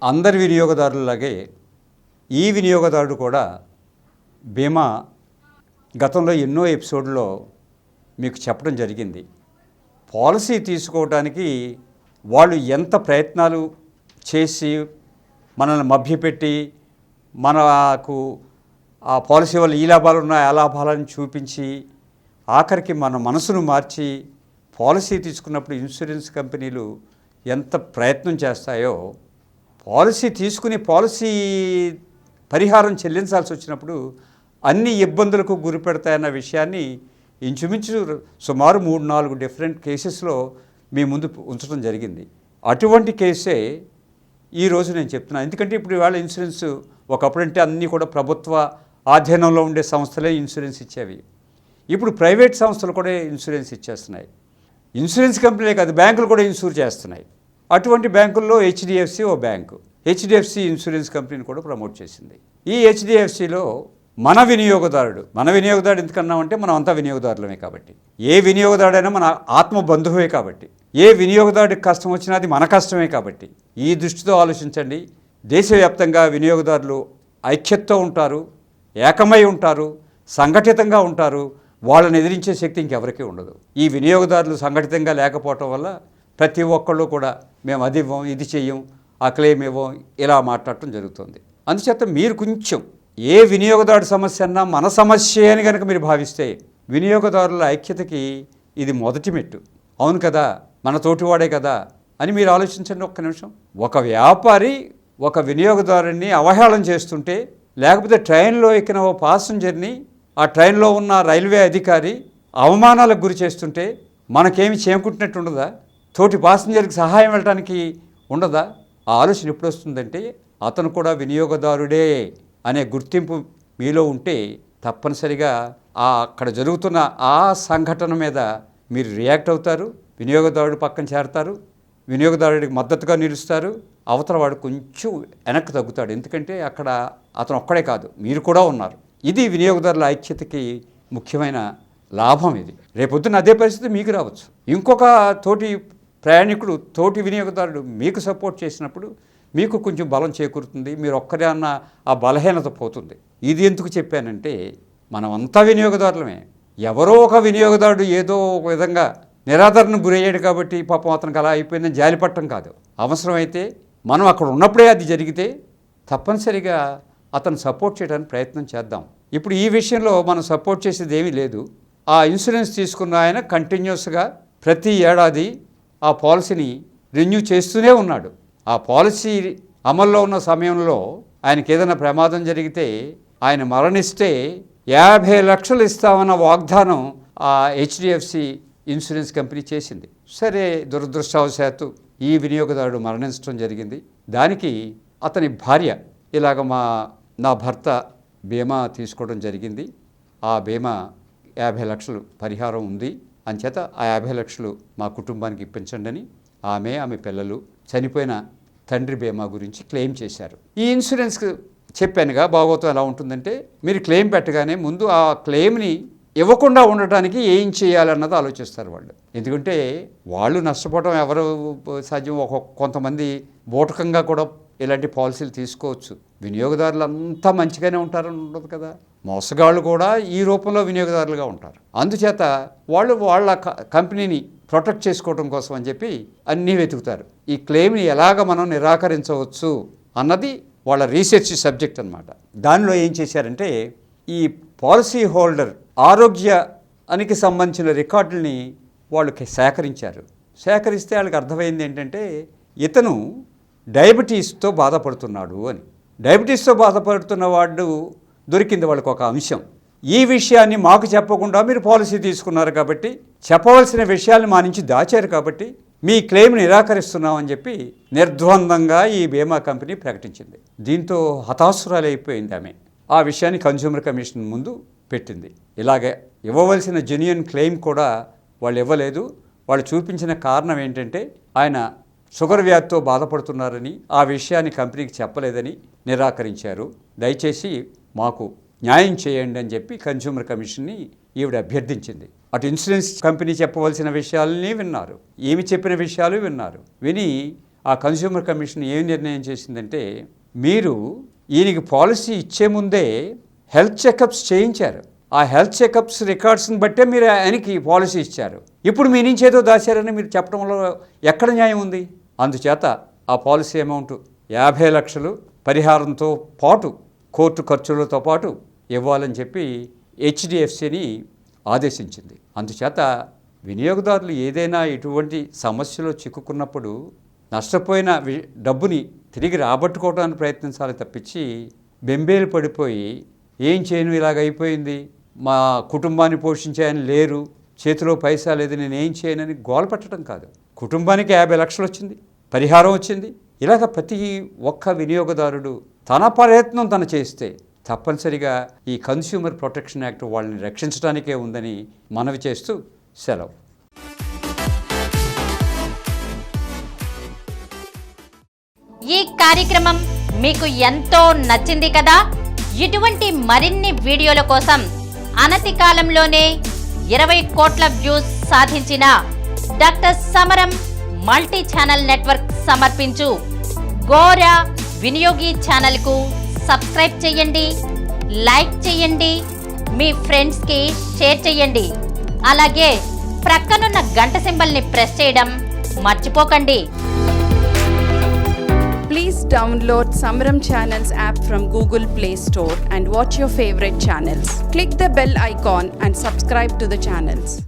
అందరి వినియోగదారులలాగే ఈ వినియోగదారుడు కూడా బీమా గతంలో ఎన్నో ఎపిసోడ్లో మీకు చెప్పడం జరిగింది. పాలసీ తీసుకోవడానికి వాళ్ళు ఎంత ప్రయత్నాలు చేసి మనల్ని మభ్యపెట్టి మనకు ఆ పాలసీ వల్ల ఈ లాభాలు ఉన్నాయి ఆ లాభాలను చూపించి ఆఖరికి మన మనసును మార్చి పాలసీ తీసుకున్నప్పుడు ఇన్సూరెన్స్ కంపెనీలు ఎంత ప్రయత్నం చేస్తాయో పాలసీ తీసుకుని పాలసీ పరిహారం చెల్లించాల్సి వచ్చినప్పుడు అన్ని ఇబ్బందులకు గురి పెడతాయన్న విషయాన్ని ఇంచుమించు సుమారు 3-4 డిఫరెంట్ కేసెస్లో మీ ముందు ఉంచడం జరిగింది. అటువంటి కేసే ఈరోజు నేను చెప్తున్నాను. ఎందుకంటే ఇప్పుడు ఇవాళ ఇన్సూరెన్స్ ఒకప్పుడంటే అన్నీ కూడా ప్రభుత్వ ఆధీనంలో ఉండే సంస్థలే ఇన్సూరెన్స్ ఇచ్చేవి. ఇప్పుడు ప్రైవేట్ సంస్థలు కూడా ఇన్సూరెన్స్ ఇచ్చేస్తున్నాయి. ఇన్సూరెన్స్ కంపెనీలే కాదు, బ్యాంకులు కూడా ఇన్సూర్ చేస్తున్నాయి. అటువంటి బ్యాంకుల్లో హెచ్డిఎఫ్సి ఓ బ్యాంకు. హెచ్డిఎఫ్సి ఇన్సూరెన్స్ కంపెనీని కూడా ప్రమోట్ చేసింది. ఈ హెచ్డిఎఫ్సిలో మన వినియోగదారుడు ఎందుకన్నామంటే మనం అంతా వినియోగదారులమే కాబట్టి, ఏ వినియోగదారుడైనా మన ఆత్మ బంధువే కాబట్టి, ఏ వినియోగదారుడికి కష్టం వచ్చినా అది మన కష్టమే కాబట్టి ఈ దృష్టితో ఆలోచించండి. దేశవ్యాప్తంగా వినియోగదారులు ఐక్యతతో ఉంటారు, ఏకమై ఉంటారు, సంఘటితంగా ఉంటారు. వాళ్ళని ఎదిరించే శక్తి ఇంకెవరికీ ఉండదు. ఈ వినియోగదారులు సంఘటితంగా లేకపోవటం వల్ల ప్రతి ఒక్కళ్ళు కూడా మేము అది ఇవ్వం, ఇది చెయ్యం, ఆ క్లెయిమ్ ఇవ్వం, ఇలా మాట్లాడటం జరుగుతుంది. అందుచేత మీరు కొంచెం ఏ వినియోగదారుడి సమస్య అన్నా మన సమస్య అని కనుక మీరు భావిస్తే వినియోగదారుల ఐక్యతకి ఇది మొదటి మెట్టు. అవును కదా, మన తోటివాడే కదా అని మీరు ఆలోచించండి ఒక్క నిమిషం. ఒక వ్యాపారి ఒక వినియోగదారుని అవహేళన చేస్తుంటే, లేకపోతే ట్రైన్లో ఎక్కిన ఓ పాసెంజర్ని ఆ ట్రైన్లో ఉన్న రైల్వే అధికారి అవమానాలకు గురి చేస్తుంటే మనకేమి చేకుంటున్నట్టు ఉండదా? తోటి పాసెంజర్కి సహాయం వెళ్ళడానికి ఉండదా? ఆ ఆలోచన ఎప్పుడు వస్తుందంటే అతను కూడా వినియోగదారుడే అనే గుర్తింపు మీలో ఉంటే తప్పనిసరిగా అక్కడ జరుగుతున్న ఆ సంఘటన మీద మీరు రియాక్ట్ అవుతారు, వినియోగదారుడు పక్కన చేరతారు, వినియోగదారుడికి మద్దతుగా నిలుస్తారు. అవతల వాడు కొంచెం వెనక్కి తగ్గుతాడు. ఎందుకంటే అక్కడ అతను ఒక్కడే కాదు, మీరు కూడా ఉన్నారు. ఇది వినియోగదారుల ఐక్యతకి ముఖ్యమైన లాభం. ఇది రేపొద్దున అదే పరిస్థితి మీకు రావచ్చు. ఇంకొక తోటి ప్రయాణికుడు, తోటి వినియోగదారుడు మీకు సపోర్ట్ చేసినప్పుడు మీకు కొంచెం బలం చేకూరుతుంది. మీరు ఒక్కరే అన్న ఆ బలహీనత పోతుంది. ఇది ఎందుకు చెప్పానంటే మనం అంతా వినియోగదారులమే. ఎవరో ఒక వినియోగదారుడు ఏదో ఒక విధంగా నిరాదరణకు గురయ్యాడు కాబట్టి పాపం అతనికి అలా అయిపోయిందని జాలిపట్టడం కాదు. అవసరమైతే మనం అక్కడ ఉన్నప్పుడే అది జరిగితే తప్పనిసరిగా అతను సపోర్ట్ చేయడానికి ప్రయత్నం చేద్దాం. ఇప్పుడు ఈ విషయంలో మనం సపోర్ట్ చేసేది ఏమీ లేదు. ఆ ఇన్సూరెన్స్ తీసుకున్న ఆయన కంటిన్యూస్గా ప్రతి ఏడాది ఆ పాలసీని రెన్యూ చేస్తూనే ఉన్నాడు. ఆ పాలసీ అమల్లో ఉన్న సమయంలో ఆయనకి ఏదైనా ప్రమాదం జరిగితే, ఆయన మరణిస్తే 50 లక్షలు ఇస్తామన్న వాగ్దానం ఆ హెచ్డిఎఫ్సి ఇన్సూరెన్స్ కంపెనీ చేసింది. సరే, దురదృష్టవశాత్తు ఈ వినియోగదారుడు మరణించడం జరిగింది. దానికి అతని భార్య ఇలాగ నా భర్త బీమా తీసుకోవడం జరిగింది, ఆ బీమా 50 లక్షలు పరిహారం ఉంది, అంచేత ఆ 50 లక్షలు మా కుటుంబానికి ఇప్పించండి అని ఆమె పిల్లలు చనిపోయిన తండ్రి బీమా గురించి క్లెయిమ్ చేశారు. ఈ ఇన్సూరెన్స్కి చెప్పానుగా భాగవతం ఎలా ఉంటుందంటే, మీరు క్లెయిమ్ పెట్టగానే ముందు ఆ క్లెయిమ్ని ఇవ్వకుండా ఉండటానికి ఏం చేయాలన్నది ఆలోచిస్తారు వాళ్ళు. ఎందుకంటే వాళ్ళు నష్టపోవడం ఎవరు సాధ్యం? కొంతమంది బూటకంగా కూడా ఇలాంటి పాలసీలు తీసుకోవచ్చు. వినియోగదారులు అంతా మంచిగానే ఉంటారని ఉండదు కదా, మోసగాళ్ళు కూడా ఈ రూపంలో వినియోగదారులుగా ఉంటారు. అందుచేత వాళ్ళు వాళ్ళ కంపెనీని ప్రొటెక్ట్ చేసుకోవడం కోసం అని చెప్పి అన్నీ వెతుకుతారు. ఈ క్లెయిమ్ని ఎలాగ మనం నిరాకరించవచ్చు అన్నది వాళ్ళ రీసెర్చ్ సబ్జెక్ట్ అన్నమాట. దానిలో ఏం చేశారంటే, ఈ పాలసీ హోల్డర్ ఆరోగ్యానికి సంబంధించిన రికార్డుల్ని వాళ్ళు సేకరించారు. సేకరిస్తే వాళ్ళకి అర్థమైంది ఏంటంటే, ఇతను డయాబెటీస్తో బాధపడుతున్నాడు అని. డయాబెటీస్తో బాధపడుతున్న వాడు దొరికింది వాళ్ళకు ఒక అంశం. ఈ విషయాన్ని మాకు చెప్పకుండా మీరు పాలసీ తీసుకున్నారు కాబట్టి, చెప్పవలసిన విషయాన్ని మా నుంచి దాచారు కాబట్టి మీ క్లెయిమ్ నిరాకరిస్తున్నామని చెప్పి నిర్ద్వందంగా ఈ బీమా కంపెనీ ప్రకటించింది. దీంతో హతాశురాలైపోయింది ఆమె. ఆ విషయాన్ని కన్స్యూమర్ కమిషన్ ముందు పెట్టింది. ఇలాగే ఇవ్వవలసిన జెన్యూన్ క్లెయిమ్ కూడా వాళ్ళు ఇవ్వలేదు. వాళ్ళు చూపించిన కారణం ఏంటంటే, ఆయన షుగర్ వ్యాధితో బాధపడుతున్నారని, ఆ విషయాన్ని కంపెనీకి చెప్పలేదని నిరాకరించారు. దయచేసి మాకు న్యాయం చేయండి అని చెప్పి కన్స్యూమర్ కమిషన్ని ఈవిడ అభ్యర్థించింది. అటు ఇన్సూరెన్స్ కంపెనీ చెప్పవలసిన విషయాలని విన్నారు, ఏమి చెప్పిన విషయాలు విన్నారు. విని ఆ కన్స్యూమర్ కమిషన్ ఏం నిర్ణయం చేసిందంటే, మీరు ఈయనకి పాలసీ ఇచ్చే ముందే హెల్త్ చెకప్స్ చేయించారు. ఆ హెల్త్ చెకప్స్ రికార్డ్స్ని బట్టే మీరు ఆయనకి పాలసీ ఇచ్చారు. ఇప్పుడు మీ నుంచి ఏదో దాచారని మీరు చెప్పడంలో ఎక్కడ న్యాయం ఉంది? అందుచేత ఆ పాలసీ అమౌంట్ 50 లక్షలు పరిహారంతో పాటు కోర్టు ఖర్చులతో పాటు ఇవ్వాలని చెప్పి హెచ్డిఎఫ్సిని ఆదేశించింది. అందుచేత వినియోగదారులు ఏదైనా ఇటువంటి సమస్యలో చిక్కుకున్నప్పుడు నష్టపోయిన డబ్బుని తిరిగి రాబట్టుకోవడానికి ప్రయత్నించాలి తప్పించి బెంబేలు పడిపోయి ఏం చేయను ఇలాగైపోయింది, మా కుటుంబాన్ని పోషించాయని లేరు, చేతిలో పైసా లేదు, నేనేం చేయనని గోల పెట్టడం కాదు. కుటుంబానికి 50 లక్షలు వచ్చింది, పరిహారం వచ్చింది. ఇలాగ ప్రతి ఒక్క వినియోగదారుడు తన ప్రయత్నం తను చేస్తే తప్పనిసరిగా ఈ కన్స్యూమర్ ప్రొటెక్షన్ యాక్ట్ వాళ్ళని రక్షించడానికే ఉందని మనవి చేస్తూ సెలవు. ఈ కార్యక్రమం మీకు ఎంతో నచ్చింది కదా. ఇటువంటి మరిన్ని వీడియోల కోసం అనతి కాలంలోనే 20 కోట్ల వ్యూస్ సాధించిన డాక్టర్ సమరం మల్టీ ఛానల్ నెట్వర్క్ సమర్పించు గోరా వినియోగి ఛానల్కు సబ్స్క్రైబ్ చేయండి, లైక్ చేయండి, మీ ఫ్రెండ్స్కి షేర్ చేయండి. అలాగే ప్రక్కనున్న గంట సింబల్ని ప్రెస్ చేయడం మర్చిపోకండి. Please download Samaram Channels app from Google Play Store and watch your favorite channels. Click the bell icon and subscribe to the channels.